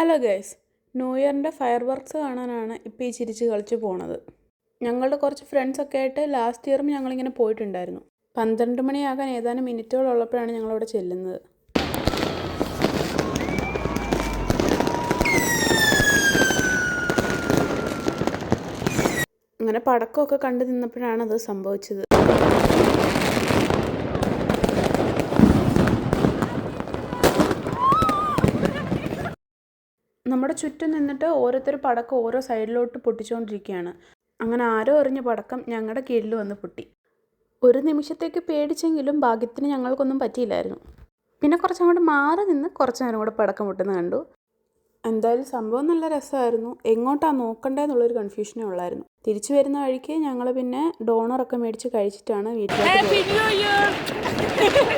Hello guys, new ഇയറിൻ്റെ fireworks കാണാനാണ് ഇപ്പോൾ ഈ ചിരിച്ച് കളിച്ച് പോണത്. ഞങ്ങളുടെ കുറച്ച് ഫ്രണ്ട്സൊക്കെ ആയിട്ട് ലാസ്റ്റ് ഇയറും ഞങ്ങളിങ്ങനെ പോയിട്ടുണ്ടായിരുന്നു. 12 മണിയാകാൻ ഏതാനും മിനിറ്റുകളുള്ളപ്പോഴാണ് ഞങ്ങളവിടെ ചെല്ലുന്നത്. അങ്ങനെ പടക്കമൊക്കെ കണ്ടു നിന്നപ്പോഴാണ് അത് സംഭവിച്ചത്. നമ്മുടെ ചുറ്റും നിന്നിട്ട് ഓരോരുത്തർ പടക്കം ഓരോ സൈഡിലോട്ട് പൊട്ടിച്ചുകൊണ്ടിരിക്കുകയാണ്. അങ്ങനെ ആരോ എറിഞ്ഞ പടക്കം ഞങ്ങളുടെ കീഴിൽ വന്ന് പൊട്ടി. ഒരു നിമിഷത്തേക്ക് പേടിച്ചെങ്കിലും ഭാഗ്യത്തിന് ഞങ്ങൾക്കൊന്നും പറ്റിയില്ലായിരുന്നു. പിന്നെ കുറച്ചങ്ങോട്ട് മാറി നിന്ന് കുറച്ച് നേരം കൂടെ പടക്കം പൊട്ടുന്നത് കണ്ടു. എന്തായാലും സംഭവം നല്ല രസമായിരുന്നു. എങ്ങോട്ടാണ് നോക്കണ്ടേന്നുള്ളൊരു കൺഫ്യൂഷനേ ഉള്ളായിരുന്നു. തിരിച്ചു വരുന്ന വഴിക്ക് ഞങ്ങൾ പിന്നെ ഡോണറൊക്കെ മേടിച്ച് കഴിച്ചിട്ടാണ് വീട്ടിലേക്ക് പോയത്.